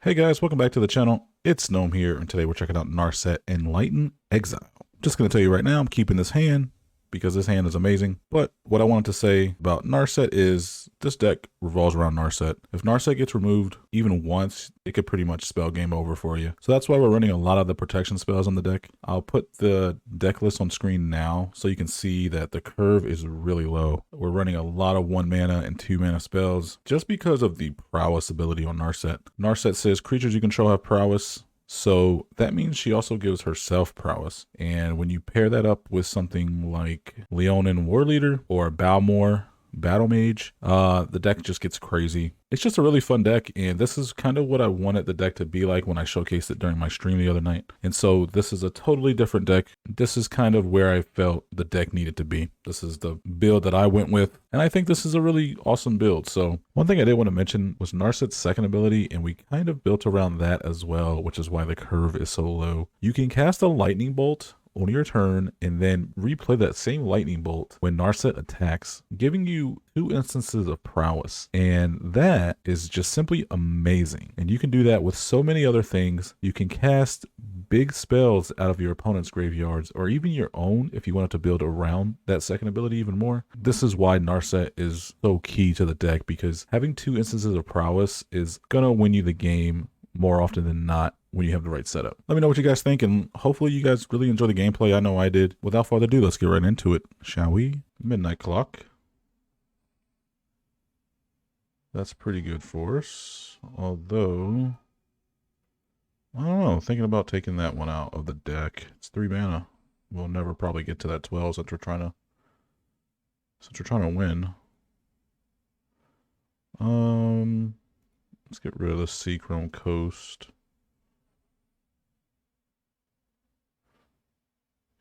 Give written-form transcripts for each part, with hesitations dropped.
Hey guys, welcome back to the channel. It's Gnome here, and today we're checking out Narset Enlightened Exile. Just going to tell you right now, I'm keeping this hand because this hand is amazing. But what I wanted to say about Narset is this deck revolves around Narset. If Narset gets removed even once, it could pretty much spell game over for you. So that's why we're running a lot of the protection spells on the deck. I'll put the deck list on screen now so you can see that the curve is really low. We're running a lot of 1 mana and 2 mana spells just because of the Prowess ability on Narset. Narset says creatures you control have Prowess. So that means she also gives herself prowess. And when you pair that up with something like Leonin War Leader or Balmor Battle Mage, the deck just gets crazy. It's just a really fun deck, and this is kind of what I wanted the deck to be like when I showcased it during my stream the other night. And so this is a totally different deck. This is kind of where I felt the deck needed to be. This is the build that I went with, and I think this is a really awesome build. So one thing I did want to mention was Narset's second ability, and we kind of built around that as well, which is why the curve is so low. You can cast a lightning bolt on your turn and then replay that same lightning bolt when Narset attacks, giving you 2 instances of prowess. And that is just simply amazing. And you can do that with so many other things. You can cast big spells out of your opponent's graveyards or even your own if you wanted to build around that second ability even more. This is why Narset is so key to the deck, because having 2 instances of prowess is gonna win you the game more often than not when you have the right setup. Let me know what you guys think, and hopefully you guys really enjoy the gameplay. I know I did. Without further ado, let's get right into it, shall we? Midnight Clock. That's pretty good for us. Although, I don't know, thinking about taking that one out of the deck. It's 3 mana. We'll never probably get to that 12 since we're trying to win. Let's get rid of the Seachrome Coast.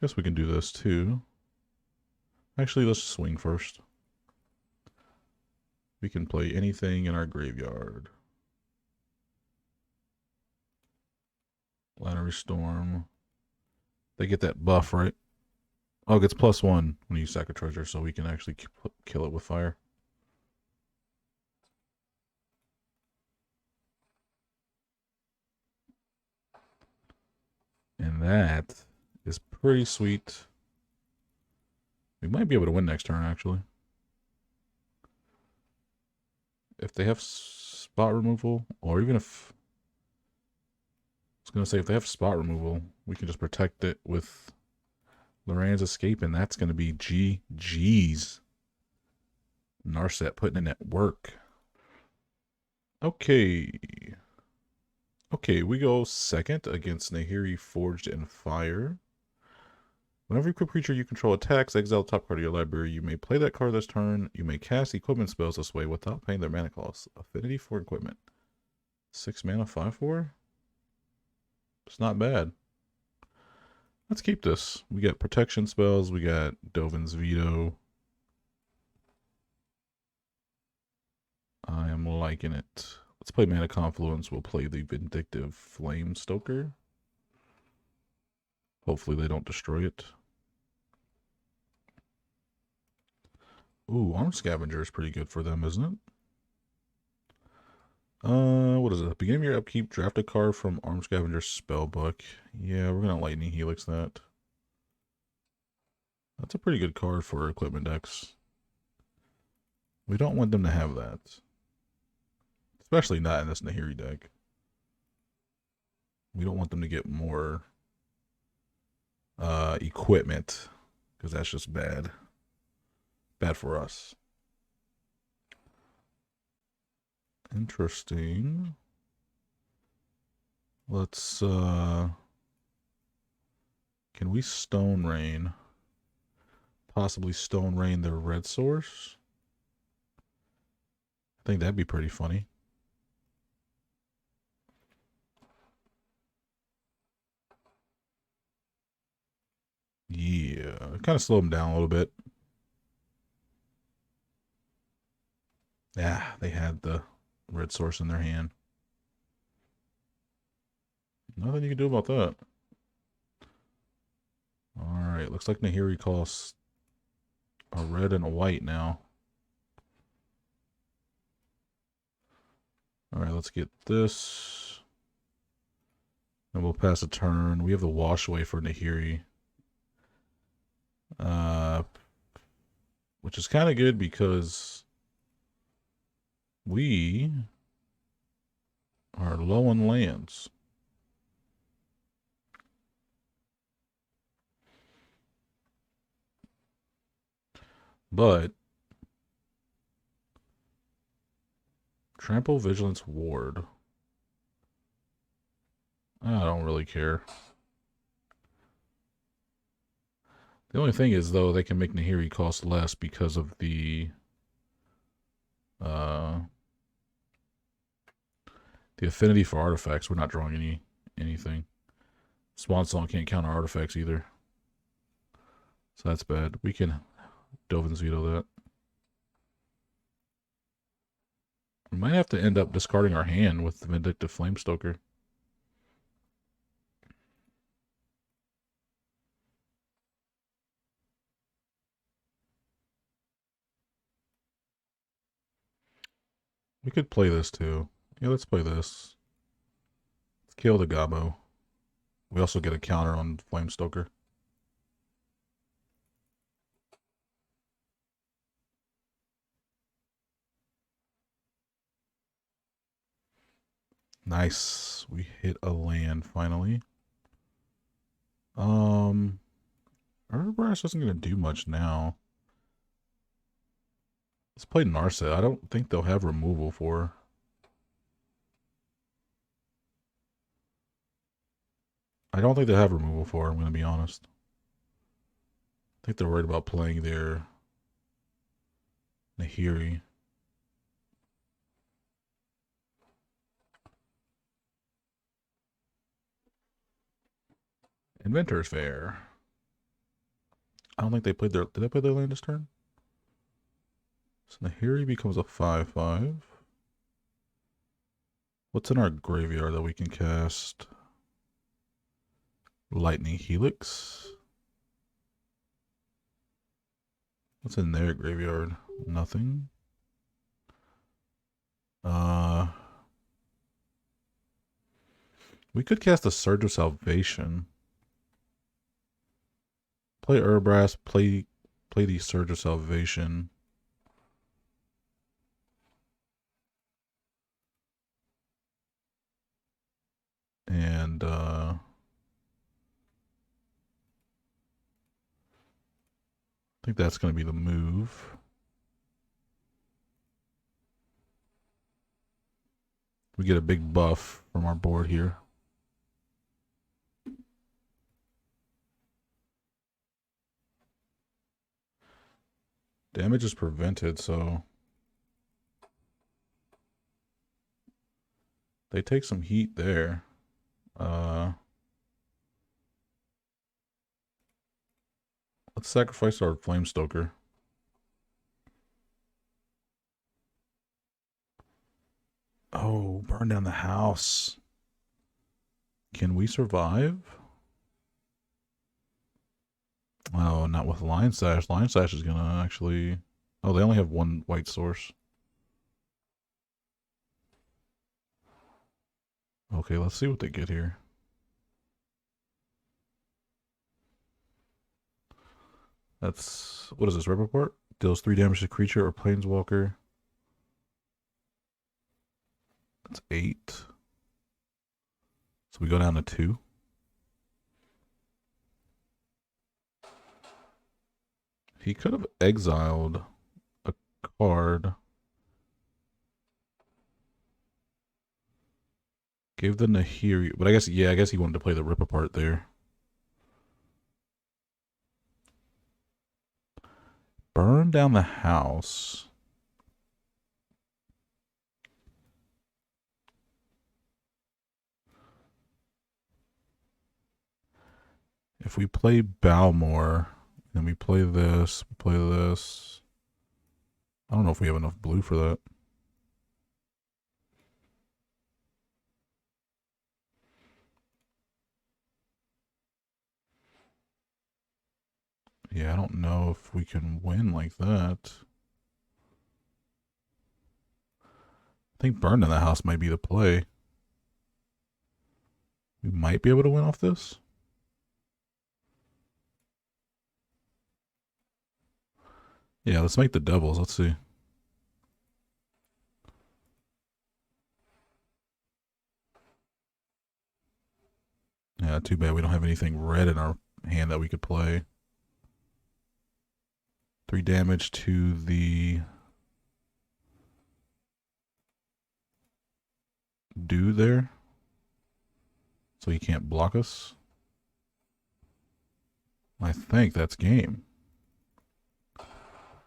Guess we can do this too. Actually, let's swing first. We can play anything in our graveyard. Lantern Storm. They get that buff, right? Oh, it gets +1 when you sack a treasure, so we can actually kill it with fire. And that is pretty sweet. We might be able to win next turn, actually. If they have spot removal, or even if... I was going to say, if they have spot removal, we can just protect it with Loran's Escape, and that's going to be GG's. Narset putting in that work. Okay. Okay, we go second against Nahiri Forged in Fire. Whenever equipped creature you control attacks, exile the top card of your library. You may play that card this turn. You may cast equipment spells this way without paying their mana cost. Affinity for equipment. 6 mana, 5/4? It's not bad. Let's keep this. We got protection spells. We got Dovin's Veto. I am liking it. Let's play Mana Confluence. We'll play the Vindictive Flame Stoker. Hopefully they don't destroy it. Ooh, Arm Scavenger is pretty good for them, isn't it? What is it? Beginning of your upkeep, draft a card from Arm Scavenger's spellbook. Yeah, we're gonna Lightning Helix that. That's a pretty good card for equipment decks. We don't want them to have that. Especially not in this Nahiri deck. We don't want them to get more equipment, because that's just bad. Bad for us. Interesting. Let's can we Stone Rain? Possibly Stone Rain their red source? I think that'd be pretty funny. Yeah, kind of slow them down a little bit. Yeah, they had the red source in their hand. Nothing you can do about that. Alright, looks like Nahiri costs a red and a white now. Alright, let's get this. And we'll pass a turn. We have the wash away for Nahiri. Which is kind of good because we are low on lands. But Trample, Vigilance, Ward. I don't really care. The only thing is, though, they can make Nahiri cost less because of the affinity for artifacts. We're not drawing anything. Swan Song can't counter artifacts either. So that's bad. We can Dovin's veto that. We might have to end up discarding our hand with the Vindictive Flamestoker. We could play this too. Yeah, let's play this. Let's kill the Gabo. We also get a counter on Flamestoker. Nice. We hit a land finally. Brass isn't going to do much now. Let's play Narset. I don't think they'll have removal for. I don't think they have removal for, I'm going to be honest. I think they're worried about playing their Nahiri. Inventor's Fair. I don't think they played their... Did they play their land this turn? So Nahiri becomes a 5/5. What's in our graveyard that we can cast? Lightning Helix. What's in their graveyard? Nothing. We could cast a Surge of Salvation. Play Urbrass, play the Surge of Salvation. And I think that's going to be the move. We get a big buff from our board here. Damage is prevented, so they take some heat there. Let's sacrifice our Flamestoker. Oh, burn down the house. Can we survive? Oh, not with Lion Sash. Lion Sash is gonna actually... Oh, they only have one white source. Okay, let's see what they get here. That's... What is this, Rip Report? Deals 3 damage to creature or planeswalker. That's 8. So we go down to 2. He could have exiled a card. Gave the Nahiri, but I guess he wanted to play the Rip Apart there. Burn down the house. If we play Balmore, then we play this, I don't know if we have enough blue for that. Yeah, I don't know if we can win like that. I think Burn in the House might be the play. We might be able to win off this. Yeah, let's make the doubles. Let's see. Yeah, too bad we don't have anything red in our hand that we could play. 3 damage to the dude there. So he can't block us. I think that's game.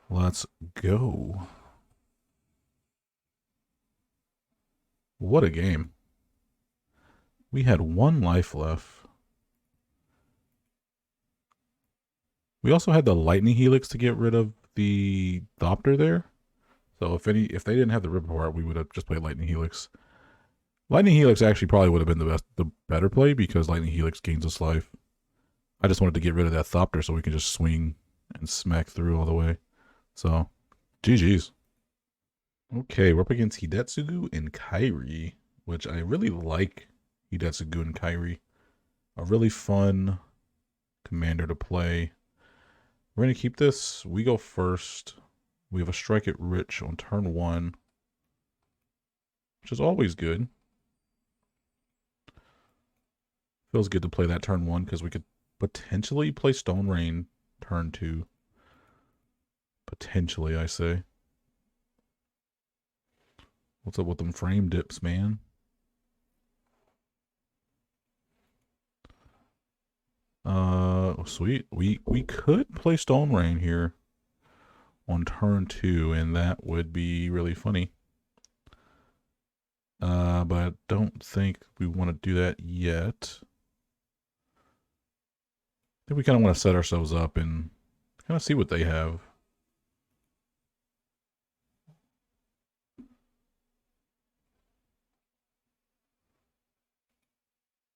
Let's go. What a game. We had 1 life left. We also had the lightning helix to get rid of the Thopter there. So if they didn't have the rip apart, we would have just played lightning helix. Lightning helix actually probably would have been the better play because lightning helix gains us life. I just wanted to get rid of that Thopter so we can just swing and smack through all the way. So, GG's. Okay, we're up against Hidetsugu and Kairi, which I really like Hidetsugu and Kairi. A really fun commander to play. We're going to keep this. We go first. We have a Strike It Rich on turn 1, which is always good. Feels good to play that turn 1 because we could potentially play Stone Rain turn 2. Potentially, I say. What's up with them frame dips, man? Sweet. We could play Stone Rain here on turn 2, and that would be really funny. But I don't think we want to do that yet. I think we kind of want to set ourselves up and kind of see what they have.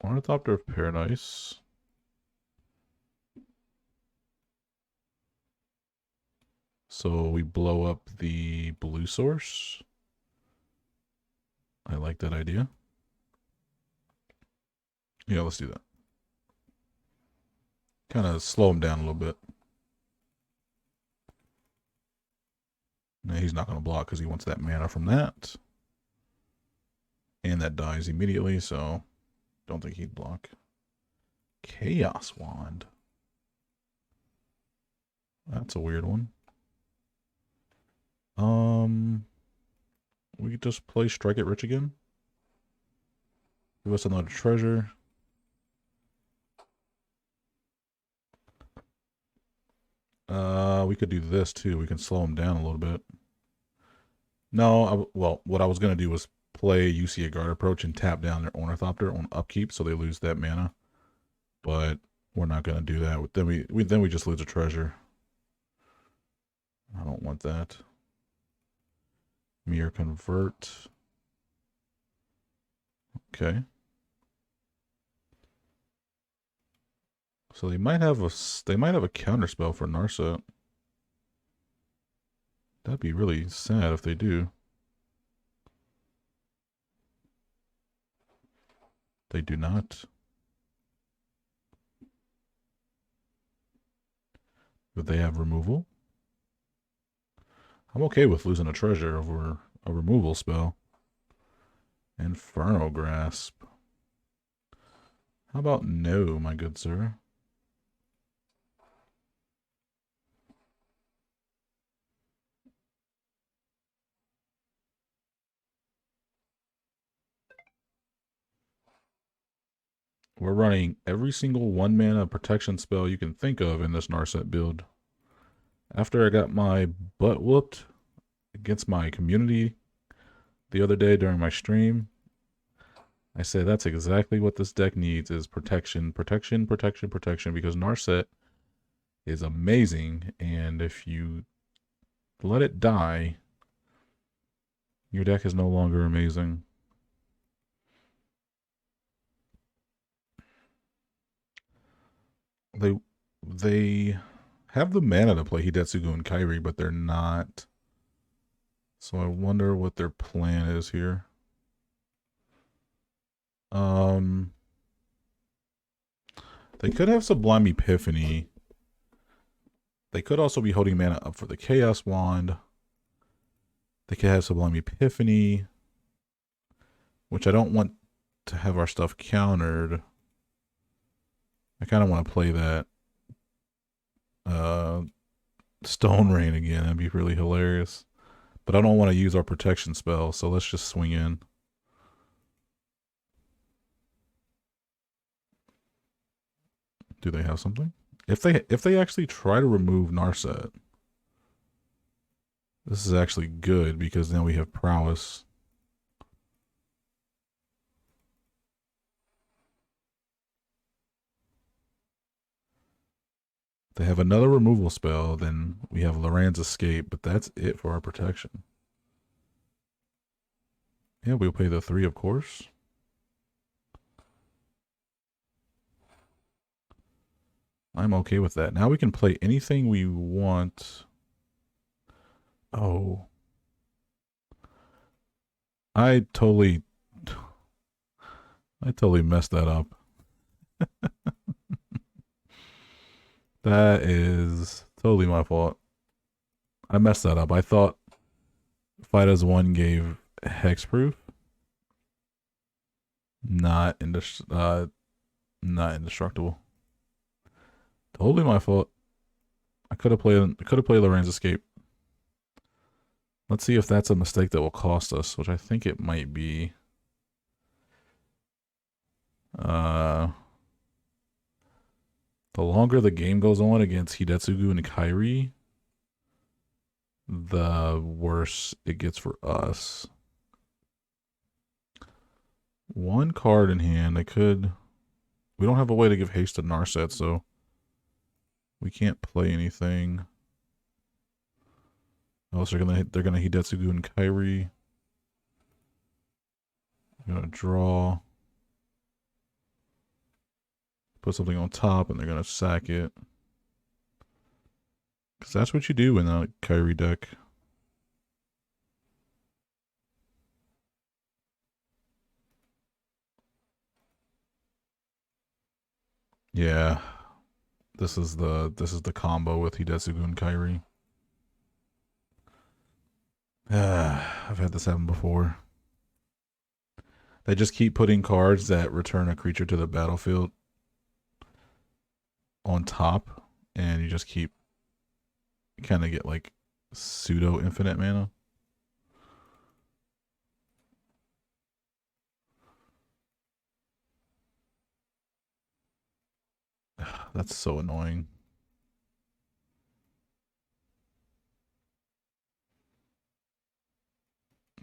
Ornithopter of Paradise. So we blow up the blue source. I like that idea. Yeah, let's do that. Kind of slow him down a little bit. No, he's not going to block because he wants that mana from that. And that dies immediately, so don't think he'd block. Chaos Wand. That's a weird one. We could just play Strike It Rich again. Give us another treasure. We could do this too. We can slow him down a little bit. No, well, what I was going to do was play UC a Guard Approach and tap down their Ornithopter on upkeep so they lose that mana. But we're not going to do that. Then we just lose a treasure. I don't want that. Mirror Convert. Okay. So they might have a counter spell for Narset. That'd be really sad if they do. They do not. But they have removal. I'm okay with losing a treasure over a removal spell. Inferno Grasp. How about no, my good sir? We're running every single 1 mana protection spell you can think of in this Narset build. After I got my butt whooped against my community the other day during my stream, I said that's exactly what this deck needs is protection, protection, protection, protection, because Narset is amazing, and if you let it die, your deck is no longer amazing. They have the mana to play Hidetsugu and Kairi, but they're not. So I wonder what their plan is here. They could have Sublime Epiphany. They could also be holding mana up for the Chaos Wand. They could have Sublime Epiphany, which I don't want to have our stuff countered. I kind of want to play that Stone Rain again. That'd be really hilarious. But I don't want to use our protection spell, so let's just swing in. Do they have something? If they actually try to remove Narset, this is actually good because now we have Prowess. They have another removal spell, then we have Loran's Escape, but that's it for our protection. Yeah, we'll pay the 3, of course. I'm okay with that. Now we can play anything we want. Oh. I totally messed that up. That is totally my fault. I messed that up. I thought Fight as One gave hexproof. Not indestructible. Totally my fault. I could have played Loran's Escape. Let's see if that's a mistake that will cost us, which I think it might be. The longer the game goes on against Hidetsugu and Kairi, the worse it gets for us. One card in hand. We don't have a way to give haste to Narset, so we can't play anything. Else they're gonna Hidetsugu and Kairi. I'm gonna draw. Put something on top and they're gonna sack it. Cause that's what you do in a Kairi deck. Yeah. This is the combo with Hidetsugu and Kairi. I've had this happen before. They just keep putting cards that return a creature to the battlefield on top, and you just keep kind of get like pseudo infinite mana. That's so annoying.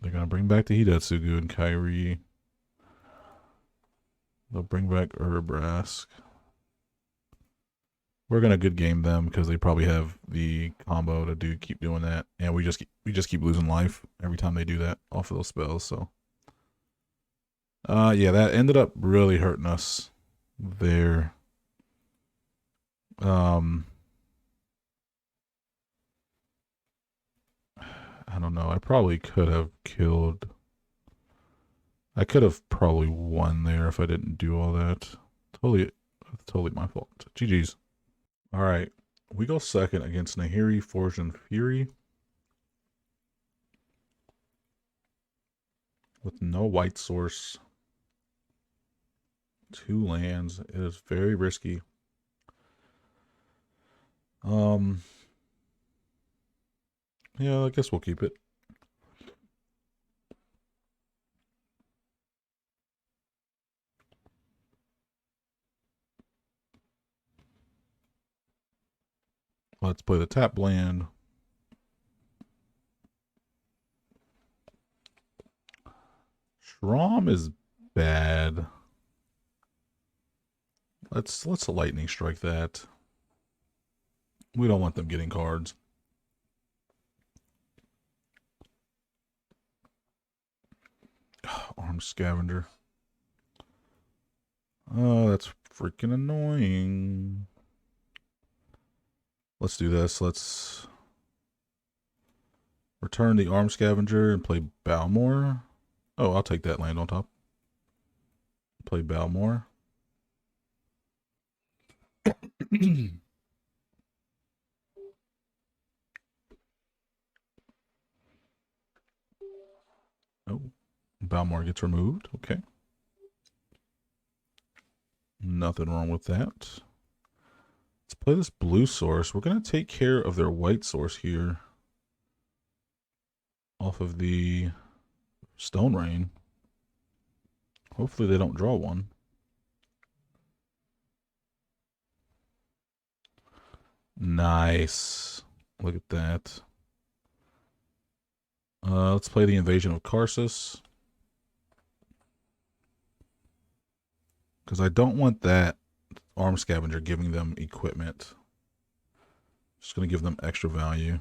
They're gonna bring back the Hidetsugu and Kairi. They'll bring back Urbrask. We're gonna good game them because they probably have the combo to keep doing that, and we just keep losing life every time they do that off of those spells. So, yeah, that ended up really hurting us there. I don't know. I probably could have killed. I could have probably won there if I didn't do all that. Totally my fault. GG's. All right, we go second against Nahiri, Forge, and Fury. With no white source. 2 lands. It is very risky. Yeah, I guess we'll keep it. Let's play the tap land. Shrom is bad. Let's lightning strike that. We don't want them getting cards. Arm Scavenger. Oh, that's freaking annoying. Let's do this. Let's return the Arm Scavenger and play Balmore. Oh, I'll take that land on top. Play Balmore. Oh, Balmor gets removed. Okay. Nothing wrong with that. Let's play this blue source. We're going to take care of their white source here. Off of the Stone Rain. Hopefully they don't draw one. Nice. Look at that. Let's play the Invasion of Karsus. Because I don't want that Arm Scavenger giving them equipment. Just going to give them extra value.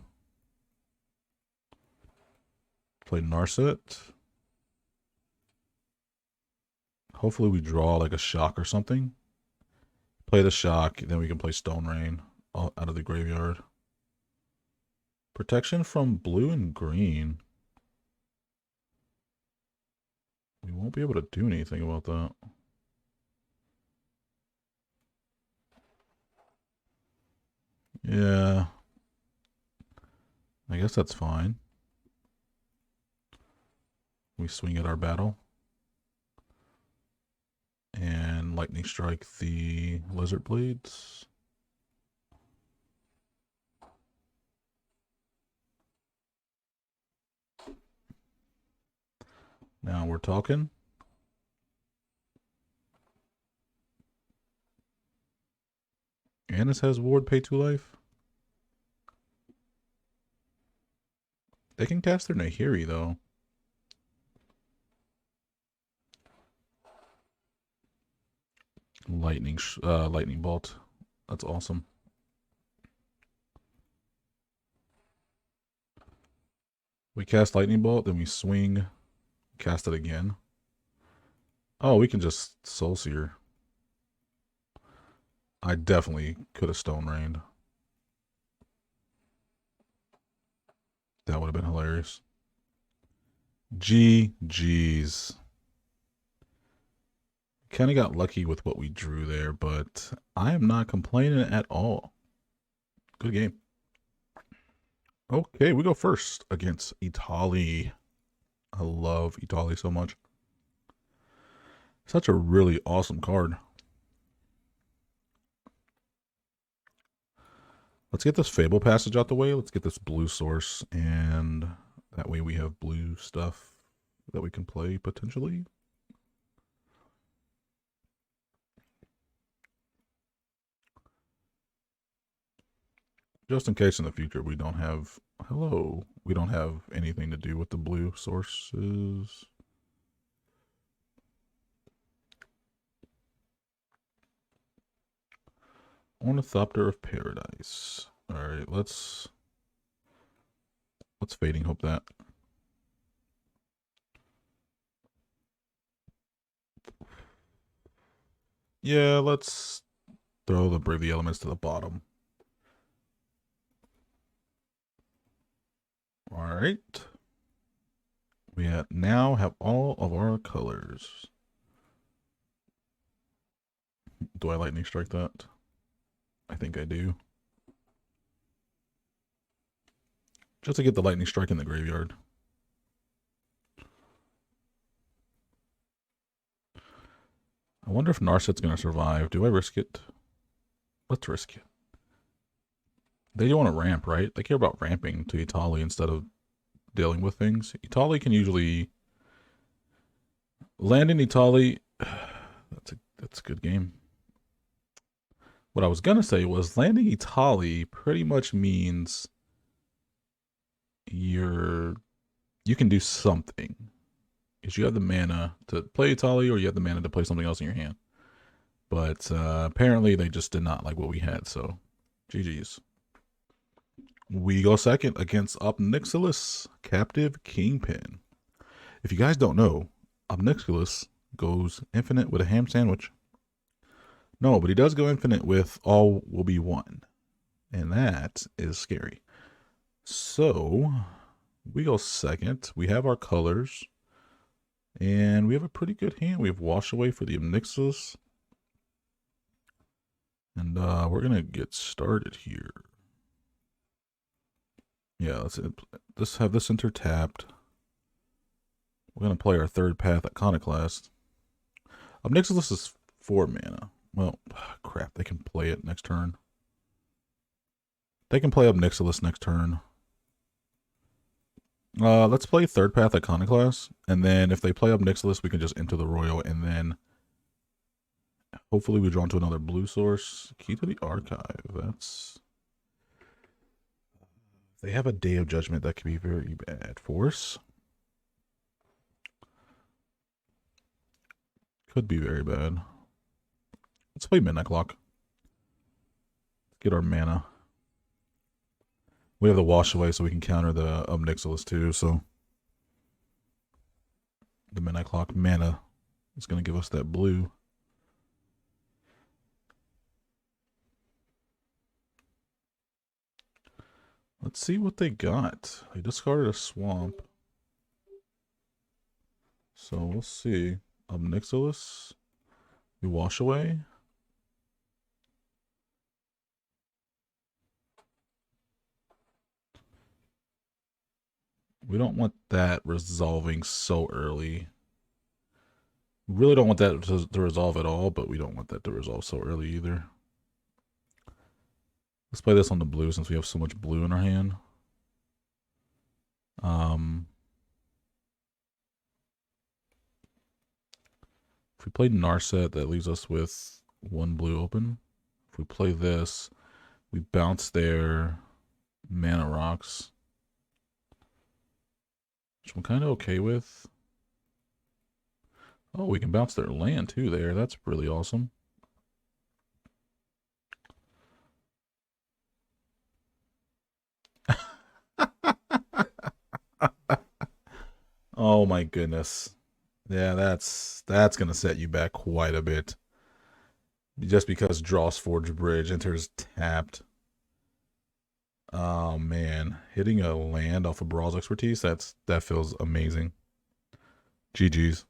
Play Narset. Hopefully we draw like a shock or something. Play the shock, then we can play Stone Rain out of the graveyard. Protection from blue and green. We won't be able to do anything about that. Yeah. I guess that's fine. We swing at our battle. And lightning strike the lizard blades. Now we're talking. And this has ward pay 2 life. They can cast their Nahiri though. Lightning bolt. That's awesome. We cast lightning bolt, then we swing, cast it again. Oh, we can just Soul Seer. I definitely could have Stone Rained. That would have been hilarious. GG's. Kind of got lucky with what we drew there, but I am not complaining at all. Good game. Okay, we go first against Italy. I love Italy so much. Such a really awesome card. Let's get this Fable Passage out the way. Let's get this blue source, and that way we have blue stuff that we can play potentially. Just in case in the future we don't have, we don't have anything to do with the blue sources. Ornithopter of Paradise. All right, let's Fading Hope that. Yeah, let's throw the Brave the Elements to the bottom. All right. We now have all of our colors. Do I lightning strike that? I think I do. Just to get the lightning strike in the graveyard. I wonder if Narset's going to survive. Do I risk it? Let's risk it. They do want to ramp, right? They care about ramping to Italy instead of dealing with things. Italy can usually land in Italy. That's a good game. What I was gonna say was landing Italy pretty much means you can do something. Because you have the mana to play Italy, or you have the mana to play something else in your hand. But apparently they just did not like what we had, so GG's. We go second against Obnixilis, Captive Kingpin. If you guys don't know, Obnixilis goes infinite with a ham sandwich. No, but he does go infinite with all will be one. And that is scary. So, we go second. We have our colors. And we have a pretty good hand. We have Wash Away for the Obnixilis. And we're gonna get started here. Yeah, let's have this enter tapped. We're gonna play our third path Iconoclast. Obnixilis is 4 mana. Well, crap, they can play it next turn. They can play Obnixilis next turn. Let's play third path Iconoclast, and then if they play Obnixilis, we can just enter the Royal, and then hopefully we draw into another blue source. Key to the Archive. That's... If they have a Day of Judgment, that could be very bad for us. Could be very bad. Let's play Midnight Clock. Get our mana. We have the Wash Away, so we can counter the Obnixilis too, so the Midnight Clock mana is going to give us that blue. Let's see what they got. They discarded a Swamp. So we'll see. Obnixilis. We Wash Away. We don't want that resolving so early. We really don't want that to resolve at all, but we don't want that to resolve so early either. Let's play this on the blue since we have so much blue in our hand. If we play Narset, that leaves us with 1 blue open. If we play this, we bounce their mana rocks, which I'm kind of okay with. Oh, we can bounce their land too there. That's really awesome. Oh my goodness. Yeah, that's gonna set you back quite a bit. Just because Draw's Forge Bridge enters tapped. Oh man, hitting a land off of Brawl's Expertise, that feels amazing. GG's.